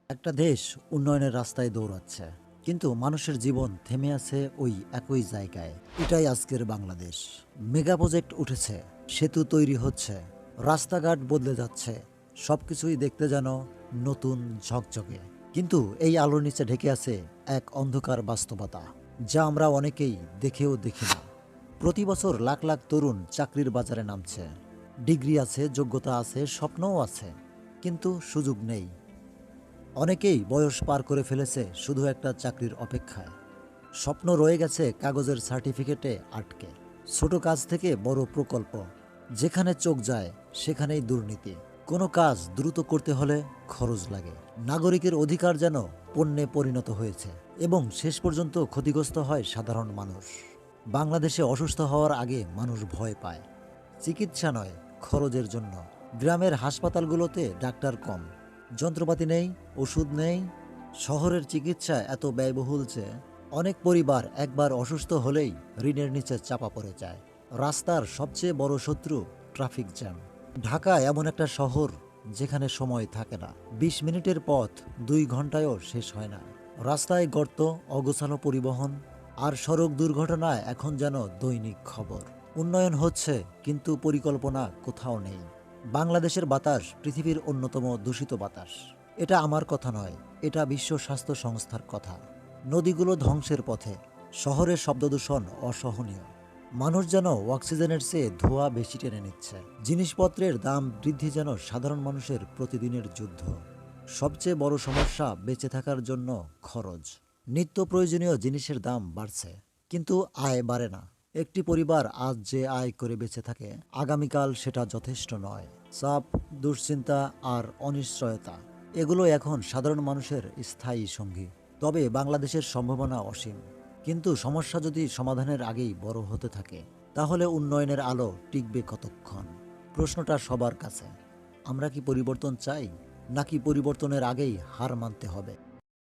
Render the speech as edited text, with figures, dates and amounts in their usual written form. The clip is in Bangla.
একটা দেশ উন্নয়নের রাস্তায় দৌড়াচ্ছে, কিন্তু মানুষের জীবন থেমে আছে ওই একই জায়গায়। এটাই আজকের বাংলাদেশ। মেগা প্রজেক্ট উঠেছে, সেতু তৈরি হচ্ছে, রাস্তাঘাট বদলে যাচ্ছে, সবকিছুই দেখতে যেন নতুন ঝকঝকে। কিন্তু এই আলোর নিচে ঢেকে আছে এক অন্ধকার বাস্তবতা, যা আমরা অনেকেই দেখেও দেখি না। প্রতি বছর লাখ লাখ তরুণ চাকরির বাজারে নামছে। ডিগ্রি আছে, যোগ্যতা আছে, স্বপ্নও আছে, কিন্তু সুযোগ নেই। অনেকেই বয়স পার করে ফেলেছে শুধু একটা চাকরির অপেক্ষায়। স্বপ্ন রয়ে গেছে কাগজের সার্টিফিকেটে আটকে। ছোট কাজ থেকে বড় প্রকল্প, যেখানে চোখ যায় সেখানেই দুর্নীতি। কোনো কাজ দ্রুত করতে হলে খরচ লাগে। নাগরিকের অধিকার যেন পণ্যে পরিণত হয়েছে, এবং শেষ পর্যন্ত ক্ষতিগ্রস্ত হয় সাধারণ মানুষ। বাংলাদেশে অসুস্থ হওয়ার আগে মানুষ ভয় পায়, চিকিৎসা নয়, খরচের জন্য। গ্রামের হাসপাতালগুলোতে ডাক্তার কম, যন্ত্রপাতি নেই, ওষুধ নেই। শহরের চিকিৎসা এত ব্যয়বহুল যে অনেক পরিবার একবার অসুস্থ হলেই ঋণের নিচে চাপা পড়ে যায়। রাস্তার সবচেয়ে বড় শত্রু ট্রাফিক জ্যাম। ঢাকা এমন একটা শহর যেখানে সময় থাকে না। ২০ মিনিটের পথ ২ ঘন্টায়ও শেষ হয় না। রাস্তায় গর্ত, অগোছালো পরিবহন আর সড়ক দুর্ঘটনায় এখন যেন দৈনিক খবর। উন্নয়ন হচ্ছে, কিন্তু পরিকল্পনা কোথাও নেই। বাংলাদেশের বাতাস পৃথিবীর অন্যতম দূষিত বাতাস। এটা আমার কথা নয়, এটা বিশ্ব স্বাস্থ্য সংস্থার কথা। নদীগুলো ধ্বংসের পথে, শহরের শব্দদূষণ অসহনীয়। মানুষ যেন অক্সিজেনের চেয়ে ধোঁয়া বেশি টেনে নিচ্ছে। জিনিসপত্রের দাম বৃদ্ধি যেন সাধারণ মানুষের প্রতিদিনের যুদ্ধ। সবচেয়ে বড় সমস্যা বেঁচে থাকার জন্য খরচ। নিত্য প্রয়োজনীয় জিনিসের দাম বাড়ছে, কিন্তু আয় বাড়ে না। একটি পরিবার আজ যে আয় করে বেঁচে থাকে, আগামীকাল সেটা যথেষ্ট নয়। চাপ, দুশ্চিন্তা আর অনিশ্চয়তা, এগুলো এখন সাধারণ মানুষের স্থায়ী সঙ্গী। তবে বাংলাদেশের সম্ভাবনা অসীম, কিন্তু সমস্যা যদি সমাধানের আগেই বড় হতে থাকে, তাহলে উন্নয়নের আলো টিকবে কতক্ষণ? প্রশ্নটা সবার কাছে। আমরা কি পরিবর্তন চাই, নাকি পরিবর্তনের আগেই হার মানতে হবে?